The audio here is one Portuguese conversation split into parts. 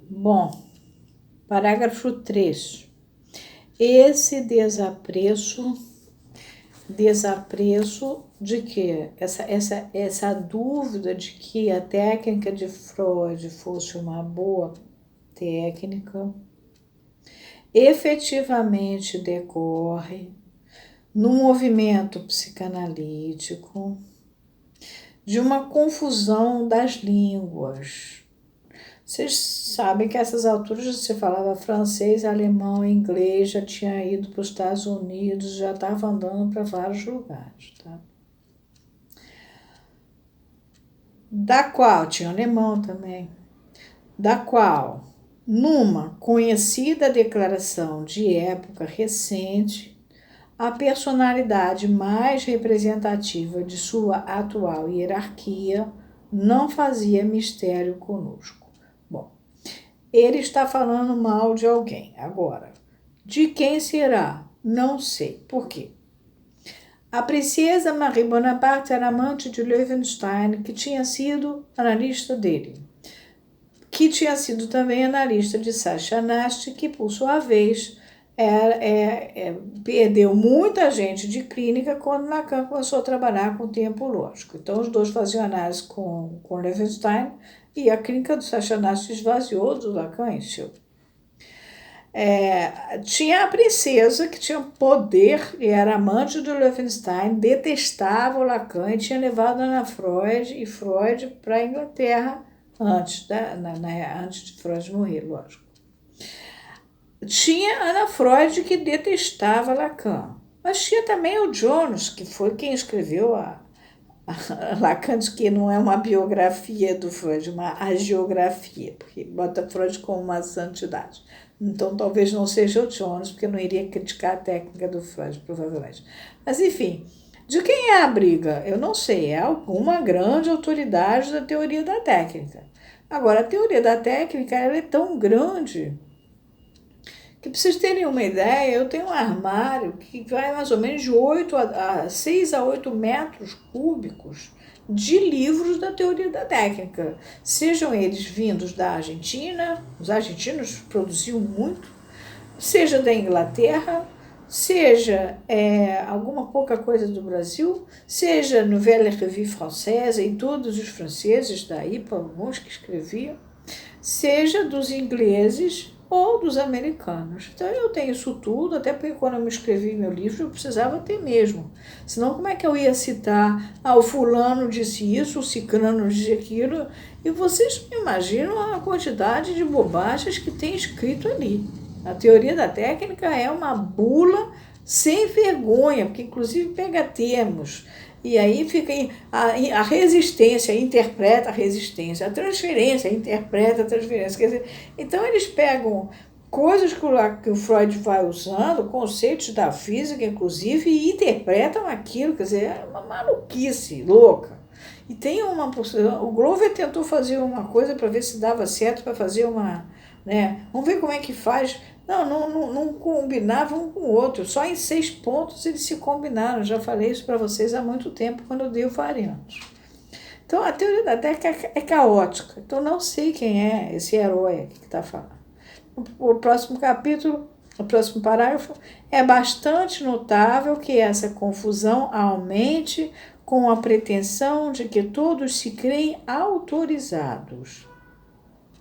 Bom, parágrafo 3. Esse desapreço de que essa dúvida de que a técnica de Freud fosse uma boa técnica, efetivamente decorre no movimento psicanalítico de uma confusão das línguas. Vocês sabem que a essas alturas você falava francês, alemão, inglês, já tinha ido para os Estados Unidos, já estava andando para vários lugares, tá? Da qual, tinha alemão também, da qual, numa conhecida declaração de época recente, a personalidade mais representativa de sua atual hierarquia não fazia mistério conosco. Bom, ele está falando mal de alguém. Agora, de quem será? Não sei. Por quê? A princesa Marie Bonaparte era amante de Löwenstein, que tinha sido analista dele, que tinha sido também analista de Sacha Nast, que, por sua vez, perdeu muita gente de clínica quando Lacan começou a trabalhar com o tempo lógico. Então, os dois faziam análise com Löwenstein e a clínica do Sacha Nast esvaziou, do Lacan encheu. Tinha a princesa que tinha poder e era amante do Löwenstein, detestava o Lacan e tinha levado Ana Freud e Freud para a Inglaterra antes de Freud morrer, lógico. Tinha Ana Freud que detestava Lacan, mas tinha também o Jones, que foi quem escreveu Lacan, diz que não é uma biografia do Freud, uma agiografia, porque bota Freud como uma santidade. Então, talvez não seja o Jones, porque eu não iria criticar a técnica do Freud, provavelmente. Mas, enfim, de quem é a briga? Eu não sei, é alguma grande autoridade da teoria da técnica. Agora, a teoria da técnica ela é tão grande que, para vocês terem uma ideia, eu tenho um armário que vai mais ou menos de 6 a 8 metros cúbicos de livros da teoria da técnica, sejam eles vindos da Argentina, os argentinos produziam muito, seja da Inglaterra, seja alguma pouca coisa do Brasil, seja Nouvelle Revue Française e todos os franceses daí, para alguns que escreviam, seja dos ingleses ou dos americanos. Então eu tenho isso tudo, até porque quando eu me escrevi meu livro eu precisava ter mesmo. Senão como é que eu ia citar, o fulano disse isso, o ciclano disse aquilo, e vocês imaginam a quantidade de bobagens que tem escrito ali. A teoria da técnica é uma bula sem vergonha, porque inclusive pega termos, e aí fica a resistência, interpreta a resistência, a transferência, interpreta a transferência. Quer dizer, então eles pegam coisas que o Freud vai usando, conceitos da física, inclusive, e interpretam aquilo, quer dizer, é uma maluquice louca. E tem uma possibilidade, o Glover tentou fazer uma coisa para ver se dava certo, para fazer uma, né, vamos ver como é que faz. Não combinavam um com o outro, só em 6 pontos eles se combinaram. Já falei isso para vocês há muito tempo, quando eu dei o variantes. Então, a teoria da técnica é caótica. Então, não sei quem é esse herói aqui que está falando. O próximo capítulo, o próximo parágrafo, é bastante notável que essa confusão aumente com a pretensão de que todos se creem autorizados,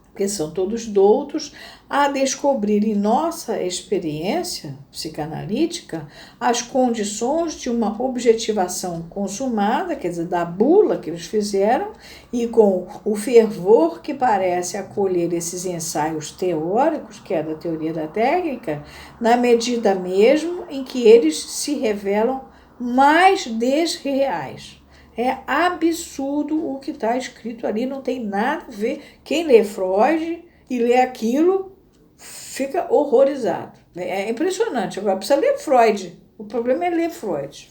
porque são todos doutos, a descobrir em nossa experiência psicanalítica as condições de uma objetivação consumada, quer dizer, da bula que eles fizeram, e com o fervor que parece acolher esses ensaios teóricos, que é da teoria da técnica, na medida mesmo em que eles se revelam mais desreais. É absurdo o que está escrito ali, não tem nada a ver. Quem lê Freud e lê aquilo fica horrorizado. É impressionante. Agora precisa ler Freud. O problema é ler Freud.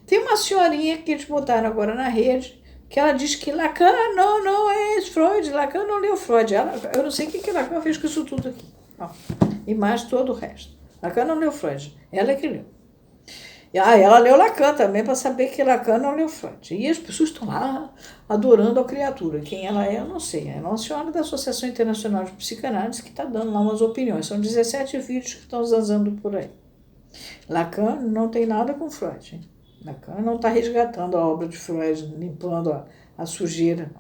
Tem uma senhorinha que eles botaram agora na rede, que ela diz que Lacan não é Freud, Lacan não leu Freud. Eu não sei o que Lacan fez com isso tudo aqui. E mais todo o resto. Lacan não leu Freud, ela é que leu. Ela leu Lacan também, para saber que Lacan não leu Freud. E as pessoas estão lá adorando a criatura. Quem ela é, eu não sei. É Nossa Senhora da Associação Internacional de Psicanálise que está dando lá umas opiniões. São 17 vídeos que estão zanzando por aí. Lacan não tem nada com Freud. Hein? Lacan não está resgatando a obra de Freud, limpando a sujeira.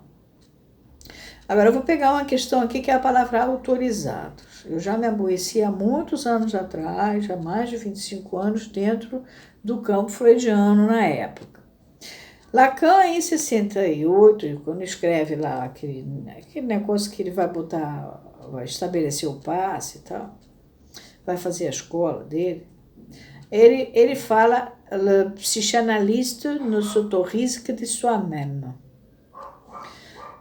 Agora eu vou pegar uma questão aqui que é a palavra autorizados. Eu já me aborreci há muitos anos atrás, há mais de 25 anos, dentro do campo freudiano na época. Lacan, em 68, quando escreve lá aquele negócio que ele vai botar, vai estabelecer o passe e tal, vai fazer a escola dele, ele fala le psychanalyste ne s'autorise que de soi-même.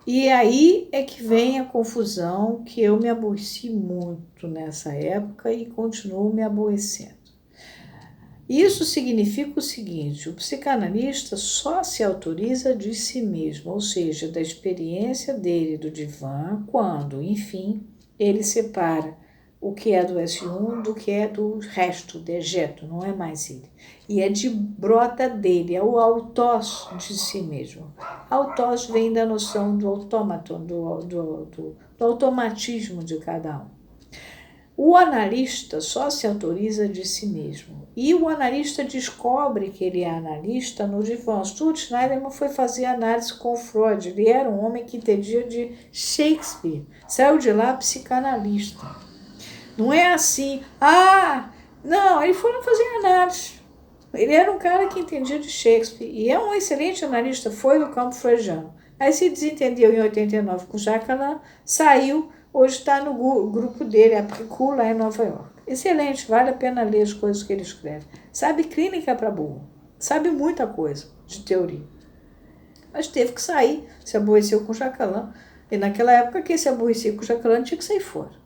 E aí é que vem a confusão que eu me aborreci muito nessa época e continuo me aborrecendo. Isso significa o seguinte: o psicanalista só se autoriza de si mesmo, ou seja, da experiência dele do divã, quando, enfim, ele separa o que é do S1 do que é do resto, dejeto, não é mais ele. E é de brota dele, é o autós de si mesmo. Autós vem da noção do autômaton, do automatismo de cada um. O analista só se autoriza de si mesmo. E o analista descobre que ele é analista no divã. Stuart Schneiderman foi fazer análise com Freud. Ele era um homem que entendia de Shakespeare. Saiu de lá psicanalista. Não é assim, não, ele foi fazer análise. Ele era um cara que entendia de Shakespeare e é um excelente analista, foi do campo freudiano. Aí se desentendeu em 89 com Jacques Alain, saiu, hoje está no grupo dele, a Pricu, lá em Nova York. Excelente, vale a pena ler as coisas que ele escreve. Sabe clínica para burro, sabe muita coisa de teoria. Mas teve que sair, se aborreceu com Jacques Alain. E naquela época, quem se aborrecia com Jacques Alain tinha que sair fora.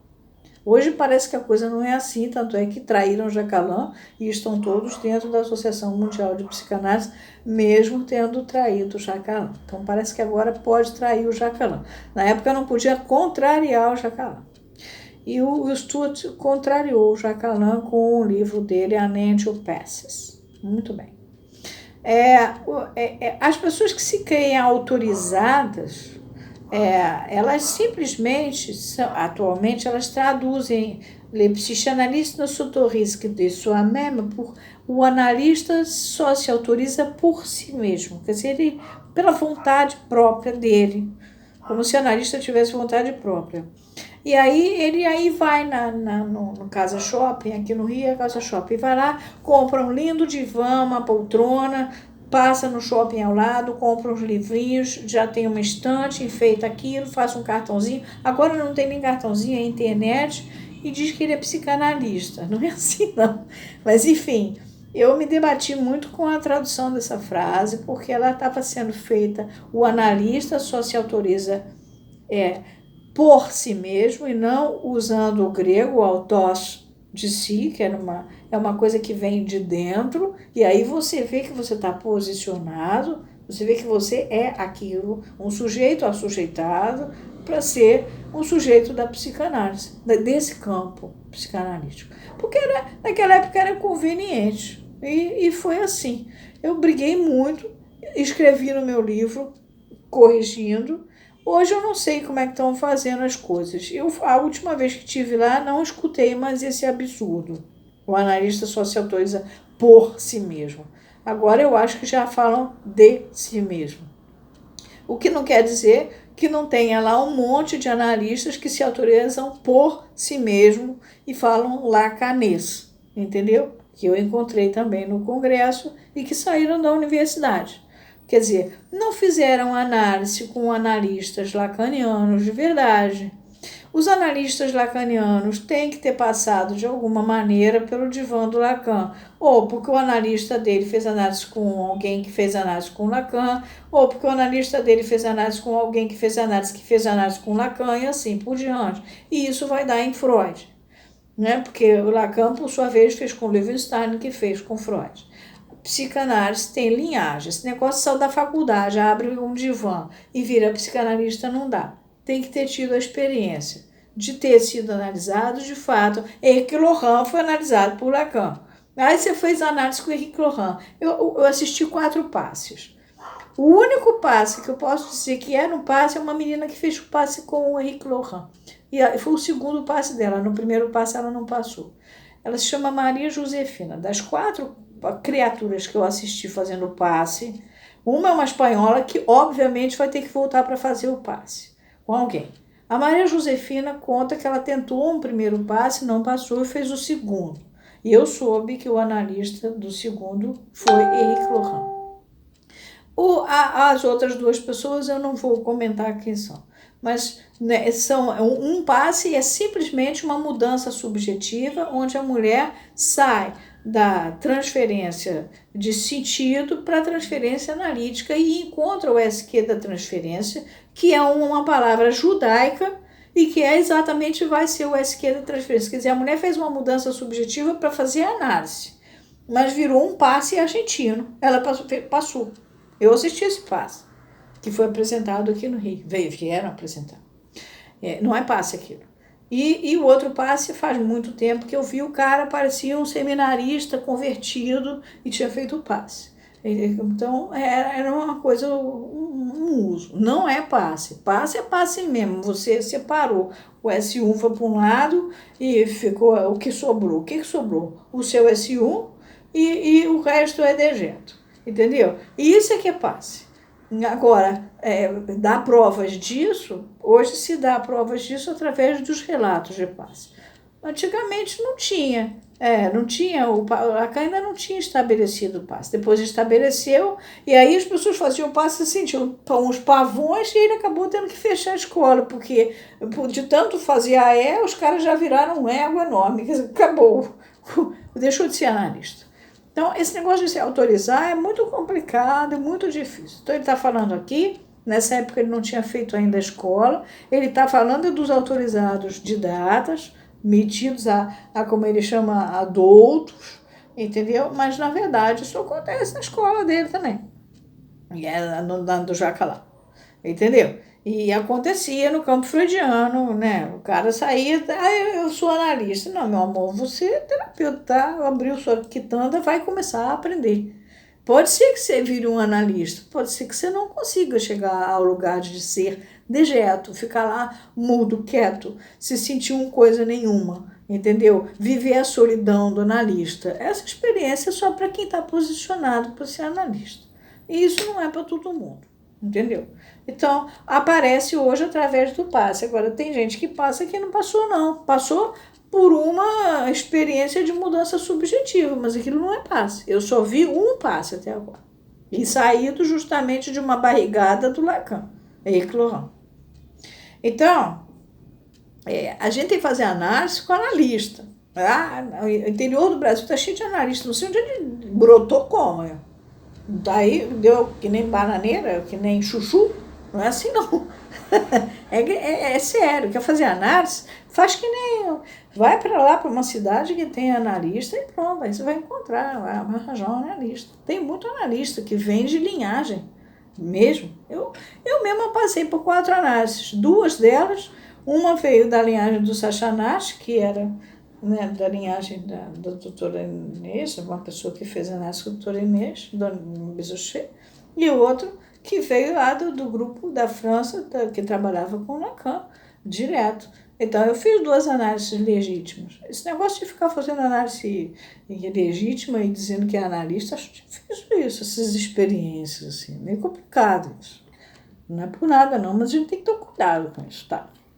Hoje parece que a coisa não é assim, tanto é que traíram Jacques Alain e estão todos dentro da Associação Mundial de Psicanálise, mesmo tendo traído o Jacques Alain. Então parece que agora pode trair o Jacques Alain. Na época não podia contrariar o Jacques Alain. E o Stuart contrariou o Jacques Alain com o livro dele, An Angel Passes. Muito bem. As pessoas que se creem autorizadas, elas simplesmente, atualmente, elas traduzem le psychanalyste ne s'autorise que de soi-même, o analista só se autoriza por si mesmo, quer dizer, ele, pela vontade própria dele, como se o analista tivesse vontade própria. E aí ele vai no Casa Shopping, aqui no Rio é Casa Shopping, vai lá, compra um lindo divã, uma poltrona, passa no shopping ao lado, compra uns livrinhos, já tem uma estante, enfeita aquilo, faz um cartãozinho. Agora não tem nem cartãozinho, é internet, e diz que ele é psicanalista. Não é assim, não. Mas, enfim, eu me debati muito com a tradução dessa frase, porque ela estava sendo feita, o analista só se autoriza por si mesmo, e não usando o grego, o autós, de si, que é uma coisa que vem de dentro, e aí você vê que você está posicionado, você vê que você é aquilo, um sujeito assujeitado para ser um sujeito da psicanálise, desse campo psicanalítico. Porque naquela época era conveniente, e foi assim. Eu briguei muito, escrevi no meu livro, corrigindo. Hoje eu não sei como é que estão fazendo as coisas. A última vez que estive lá, não escutei mais esse absurdo. O analista só se autoriza por si mesmo. Agora eu acho que já falam de si mesmo. O que não quer dizer que não tenha lá um monte de analistas que se autorizam por si mesmo e falam lacanês, entendeu? Que eu encontrei também no congresso e que saíram da universidade. Quer dizer, não fizeram análise com analistas lacanianos de verdade. Os analistas lacanianos têm que ter passado de alguma maneira pelo divã do Lacan, ou porque o analista dele fez análise com alguém que fez análise com Lacan, ou porque o analista dele fez análise com alguém que fez análise com Lacan, e assim por diante. E isso vai dar em Freud, né? Porque o Lacan, por sua vez, fez com Levinstein, que fez com Freud. Psicanálise tem linhagem. Esse negócio saiu da faculdade, abre um divã e vira psicanalista, não dá. Tem que ter tido a experiência de ter sido analisado de fato. Hercule Laurent foi analisado por Lacan. Aí você fez análise com o Henrique Lohan. Eu assisti 4 passes. O único passe que eu posso dizer que era um passe é uma menina que fez o passe com o Henrique Lohan. E foi o segundo passe dela. No primeiro passe ela não passou. Ela se chama Maria Josefina. Das 4 criaturas que eu assisti fazendo o passe, uma é uma espanhola que obviamente vai ter que voltar para fazer o passe com alguém. A Maria Josefina conta que ela tentou um primeiro passe, não passou e fez o segundo. E eu soube que o analista do segundo foi Henrique Lohan. As outras 2 pessoas eu não vou comentar quem são. Mas né, um passe é simplesmente uma mudança subjetiva, onde a mulher sai da transferência de sentido para a transferência analítica e encontra o SQ da transferência, que é uma palavra judaica e que exatamente vai ser o SQ da transferência. Quer dizer, a mulher fez uma mudança subjetiva para fazer análise, mas virou um passe argentino. Ela passou. Eu assisti esse passe, que foi apresentado aqui no Rio. Vieram apresentar. Não é passe aquilo. E o outro passe faz muito tempo que eu vi o cara, parecia um seminarista convertido e tinha feito o passe. Então, era uma coisa, um uso. Não é passe. Passe é passe mesmo. Você separou. O S1 foi para um lado e ficou o que sobrou. O que sobrou? O seu S1 e o resto é dejeto. Entendeu? E isso é que é passe. Agora, dá provas disso, hoje se dá provas disso através dos relatos de passe. Antigamente não tinha. Lacan ainda não tinha estabelecido o passe. Depois estabeleceu, e aí as pessoas faziam o passe, se sentiam uns pavões, e ele acabou tendo que fechar a escola, porque de tanto fazer os caras já viraram um ego enorme. Quer dizer, acabou. Deixou de ser analista. Então, esse negócio de se autorizar é muito complicado, é muito difícil. Então, ele está falando aqui, nessa época ele não tinha feito ainda a escola, ele está falando dos autorizados de datas, metidos como ele chama, adultos, entendeu? Mas, na verdade, isso acontece na escola dele também, e é do Jacalá, entendeu? E acontecia no campo freudiano, né? O cara saía, eu sou analista. Não, meu amor, você é terapeuta, tá? Abriu sua quitanda, vai começar a aprender. Pode ser que você vire um analista, pode ser que você não consiga chegar ao lugar de ser dejeto, ficar lá mudo, quieto, se sentir coisa nenhuma, entendeu? Viver a solidão do analista. Essa experiência é só para quem está posicionado para ser analista. E isso não é para todo mundo. Entendeu? Então, aparece hoje através do passe. Agora, tem gente que passa que não passou, não. Passou por uma experiência de mudança subjetiva, mas aquilo não é passe. Eu só vi um passe até agora. E saído justamente de uma barrigada do Lacan, Henrique Lohan. Então, a gente tem que fazer análise com analista. O interior do Brasil está cheio de analistas. Não sei onde ele brotou como. Daí deu que nem bananeira, que nem chuchu. Não é assim, não. É sério. Quer fazer análise? Faz que nem... Vai para lá, para uma cidade que tem analista e pronto. Aí você vai encontrar, vai arranjar um analista. Tem muito analista que vem de linhagem mesmo. Eu mesma passei por 4 análises. 2 delas, uma veio da linhagem do Sachanash, que era... Né, da linhagem da doutora Inês, uma pessoa que fez análise com a doutora Inês, Dona Bizochet, e o outro que veio lá do grupo da França, que trabalhava com Lacan, direto. Então, eu fiz 2 análises legítimas. Esse negócio de ficar fazendo análise legítima e dizendo que é analista, acho difícil isso, essas experiências, assim, meio complicado isso. Não é por nada não, mas a gente tem que ter cuidado com isso, tá?